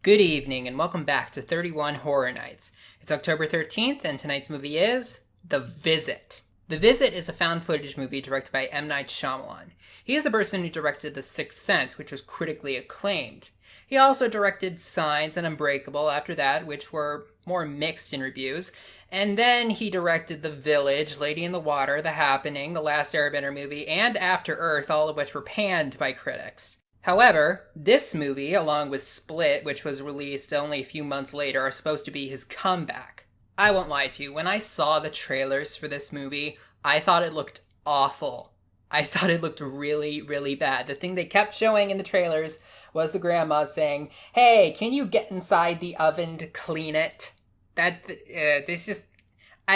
Good evening, and welcome back to 31 Horror Nights. It's October 13th, and tonight's movie is The Visit. The Visit is a found footage movie directed by M. Night Shyamalan. He is the person who directed The Sixth Sense, which was critically acclaimed. He also directed Signs and Unbreakable after that, which were more mixed in reviews. And then he directed The Village, Lady in the Water, The Happening, The Last Airbender movie, and After Earth, all of which were panned by critics. However, this movie, along with Split, which was released only a few months later, are supposed to be his comeback. I won't lie to you, when I saw the trailers for this movie, I thought it looked awful. I thought it looked really, really bad. The thing they kept showing in the trailers was the grandma saying, "Hey, can you get inside the oven to clean it?" I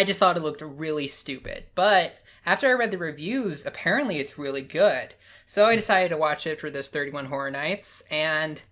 just thought it looked really stupid. But after I read the reviews, apparently it's really good. So I decided to watch it for this 31 Horror Nights, and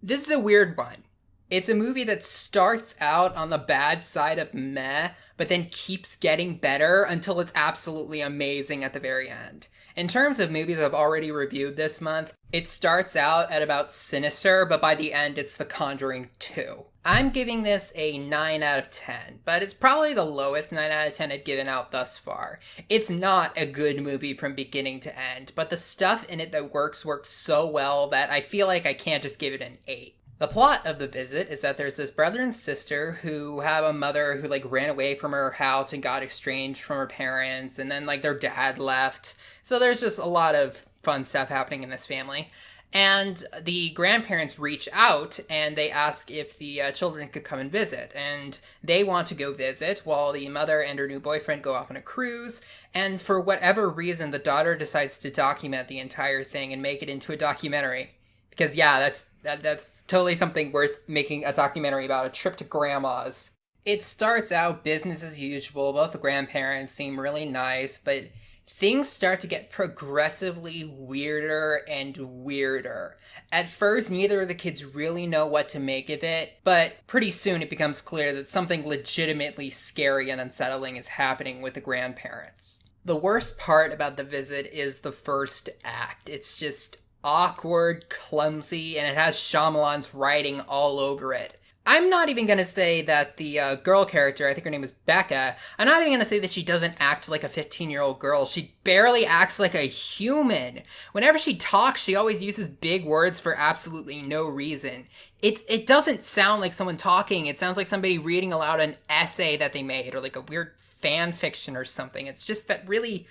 this is a weird one. It's a movie that starts out on the bad side of meh, but then keeps getting better until it's absolutely amazing at the very end. In terms of movies I've already reviewed this month, it starts out at about Sinister, but by the end it's The Conjuring 2. I'm giving this a 9 out of 10, but it's probably the lowest 9 out of 10 I've given out thus far. It's not a good movie from beginning to end, but the stuff in it that works so well that I feel like I can't just give it an 8. The plot of The Visit is that there's this brother and sister who have a mother who ran away from her house and got estranged from her parents, and then their dad left. So there's just a lot of fun stuff happening in this family. And the grandparents reach out and they ask if the children could come and visit. And they want to go visit while the mother and her new boyfriend go off on a cruise. And for whatever reason, the daughter decides to document the entire thing and make it into a documentary. Because yeah, that's totally something worth making a documentary about, a trip to grandma's. It starts out business as usual. Both the grandparents seem really nice, but things start to get progressively weirder and weirder. At first, neither of the kids really know what to make of it, but pretty soon it becomes clear that something legitimately scary and unsettling is happening with the grandparents. The worst part about The Visit is the first act. It's just awkward, clumsy, and it has Shyamalan's writing all over it. I'm not even going to say that the girl character, I think her name is Becca, I'm not even going to say that she doesn't act like a 15-year-old girl. She barely acts like a human. Whenever she talks, she always uses big words for absolutely no reason. It doesn't sound like someone talking. It sounds like somebody reading aloud an essay that they made, or a weird fan fiction or something. It's just that really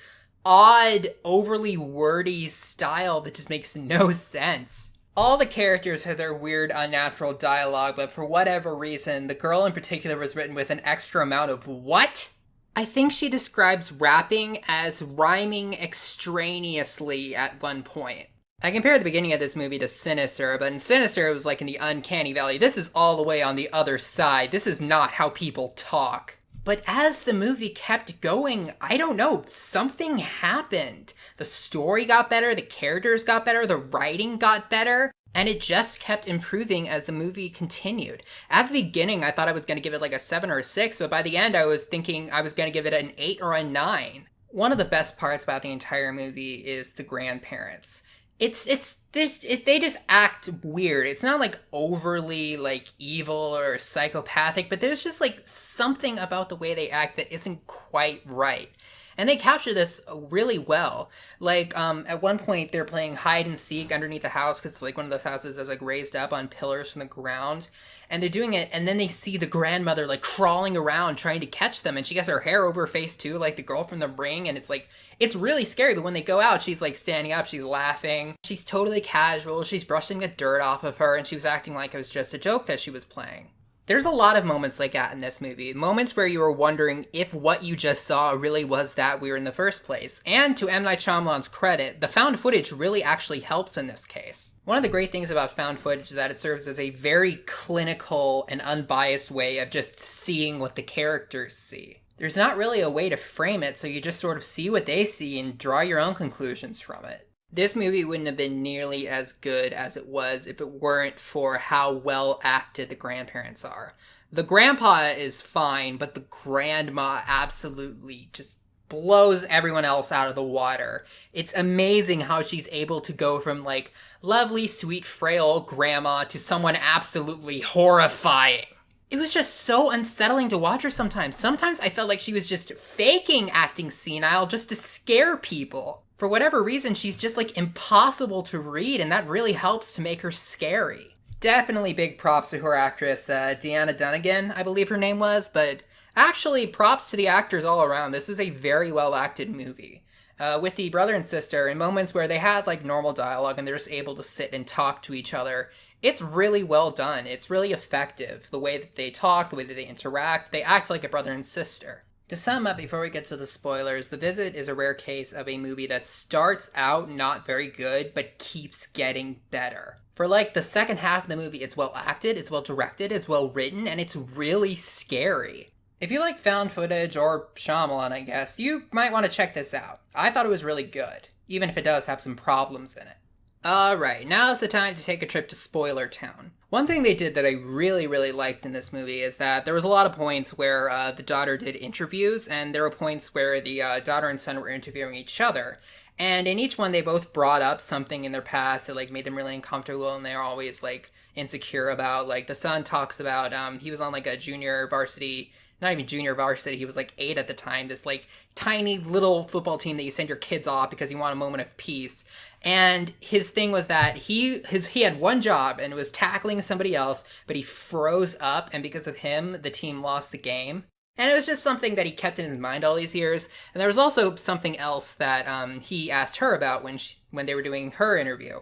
odd, overly wordy style that just makes no sense. All the characters have their weird, unnatural dialogue, but for whatever reason, the girl in particular was written with an extra amount of what? I think she describes rapping as rhyming extraneously at one point. I compare the beginning of this movie to Sinister, but in Sinister it was in the uncanny valley. This is all the way on the other side. This is not how people talk. But as the movie kept going, I don't know, something happened. The story got better, the characters got better, the writing got better, and it just kept improving as the movie continued. At the beginning, I thought I was going to give it a 7 or a 6, but by the end, I was thinking I was going to give it an 8 or a 9. One of the best parts about the entire movie is the grandparents. They just act weird. It's not overly evil or psychopathic, but there's just something about the way they act that isn't quite right. And they capture this really well. At one point, they're playing hide and seek underneath the house, because one of those houses is raised up on pillars from the ground. And they're doing it, and then they see the grandmother crawling around trying to catch them, and she gets her hair over her face too, like the girl from The Ring, and it's really scary. But when they go out, she's standing up, she's laughing, she's totally casual, she's brushing the dirt off of her, and she was acting like it was just a joke that she was playing. There's a lot of moments like that in this movie. Moments where you were wondering if what you just saw really was that weird in the first place. And to M. Night Shyamalan's credit, the found footage really actually helps in this case. One of the great things about found footage is that it serves as a very clinical and unbiased way of just seeing what the characters see. There's not really a way to frame it, so you just sort of see what they see and draw your own conclusions from it. This movie wouldn't have been nearly as good as it was if it weren't for how well acted the grandparents are. The grandpa is fine, but the grandma absolutely just blows everyone else out of the water. It's amazing how she's able to go from, like, lovely, sweet, frail grandma to someone absolutely horrifying. It was just so unsettling to watch her sometimes. Sometimes I felt like she was just faking acting senile just to scare people. For whatever reason, she's just, like, impossible to read, and that really helps to make her scary. Definitely big props to her actress, Deanna Dunnigan, I believe her name was, but actually props to the actors all around. This is a very well-acted movie. With the brother and sister, in moments where they had, like, normal dialogue and they're just able to sit and talk to each other, it's really well done. It's really effective. The way that they talk, the way that they interact, they act like a brother and sister. To sum up before we get to the spoilers, The Visit is a rare case of a movie that starts out not very good, but keeps getting better. For like the second half of the movie, it's well acted, it's well directed, it's well written, and it's really scary. If you like found footage, or Shyamalan, I guess, you might want to check this out. I thought it was really good, even if it does have some problems in it. Alright, now's the time to take a trip to Spoiler Town. One thing they did that I really, really liked in this movie is that there was a lot of points where the daughter did interviews, and there were points where the daughter and son were interviewing each other. And in each one, they both brought up something in their past that, like, made them really uncomfortable, and they're always, like, insecure about. Like, the son talks about, he was on, like, a junior varsity, not even junior varsity, he was, like, 8 at the time, this, like, tiny little football team that you send your kids off because you want a moment of peace. And his thing was that he had one job, and it was tackling somebody else, but he froze up, and because of him, the team lost the game. And it was just something that he kept in his mind all these years. And there was also something else that he asked her about when they were doing her interview.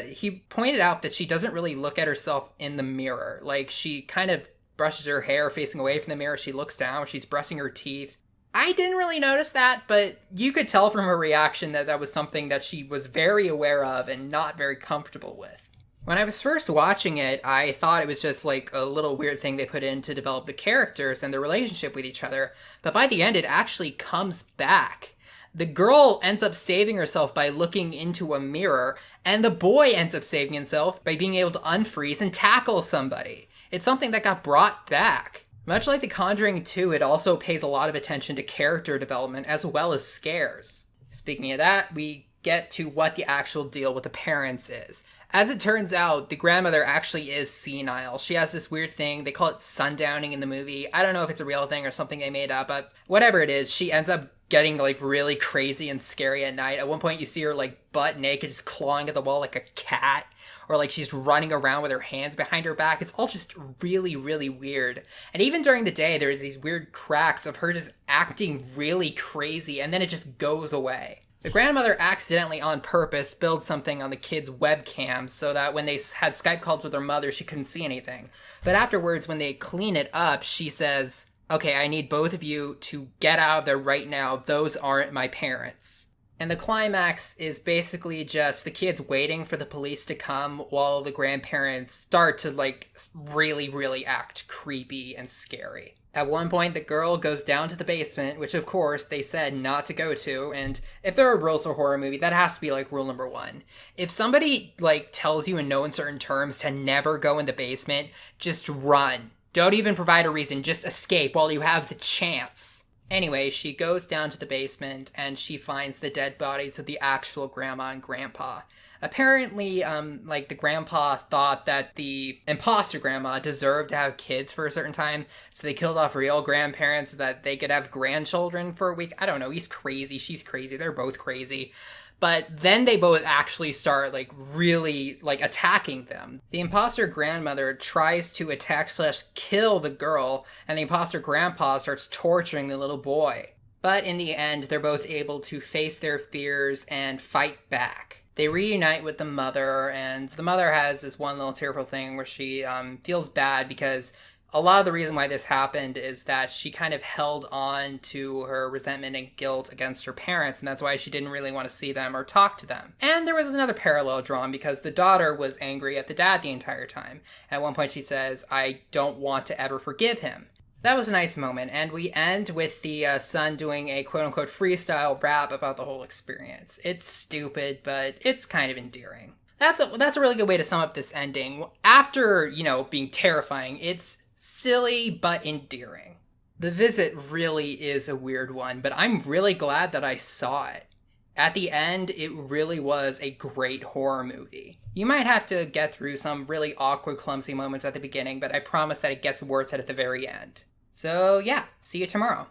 He pointed out that she doesn't really look at herself in the mirror. Like, she kind of brushes her hair facing away from the mirror. She looks down. She's brushing her teeth. I didn't really notice that, but you could tell from her reaction that that was something that she was very aware of and not very comfortable with. When I was first watching it, I thought it was just like a little weird thing they put in to develop the characters and their relationship with each other, but by the end it actually comes back. The girl ends up saving herself by looking into a mirror, and the boy ends up saving himself by being able to unfreeze and tackle somebody. It's something that got brought back. Much like The Conjuring 2, it also pays a lot of attention to character development as well as scares. Speaking of that, we get to what the actual deal with the parents is. As it turns out, the grandmother actually is senile. She has this weird thing, they call it sundowning in the movie. I don't know if it's a real thing or something they made up, but whatever it is, she ends up getting, like, really crazy and scary at night. At one point you see her, like, butt naked, just clawing at the wall like a cat, or like she's running around with her hands behind her back. It's all just really, really weird. And even during the day, there's these weird cracks of her just acting really crazy, and then it just goes away. The grandmother accidentally, on purpose, spilled something on the kid's webcam so that when they had Skype calls with her mother, she couldn't see anything. But afterwards, when they clean it up, she says, "Okay, I need both of you to get out of there right now. Those aren't my parents." And the climax is basically just the kids waiting for the police to come while the grandparents start to, like, really, really act creepy and scary. At one point, the girl goes down to the basement, which of course they said not to go to, and if there are rules for horror movie, that has to be, like, rule number 1. If somebody, like, tells you in no uncertain terms to never go in the basement, just run. Don't even provide a reason, just escape while you have the chance. Anyway, she goes down to the basement, and she finds the dead bodies of the actual grandma and grandpa. Apparently, the grandpa thought that the imposter grandma deserved to have kids for a certain time, so they killed off real grandparents so that they could have grandchildren for a week. I don't know, he's crazy, she's crazy, they're both crazy. But then they both actually start, like, really, like, attacking them. The imposter grandmother tries to attack/kill the girl, and the imposter grandpa starts torturing the little boy. But in the end, they're both able to face their fears and fight back. They reunite with the mother, and the mother has this one little tearful thing where she feels bad because a lot of the reason why this happened is that she kind of held on to her resentment and guilt against her parents, and that's why she didn't really want to see them or talk to them. And there was another parallel drawn because the daughter was angry at the dad the entire time. At one point she says, "I don't want to ever forgive him." That was a nice moment, and we end with the son doing a quote-unquote freestyle rap about the whole experience. It's stupid, but it's kind of endearing. That's a really good way to sum up this ending. After, being terrifying, it's silly but endearing. The Visit really is a weird one, but I'm really glad that I saw it. At the end, it really was a great horror movie. You might have to get through some really awkward, clumsy moments at the beginning, but I promise that it gets worth it at the very end. So, yeah, see you tomorrow.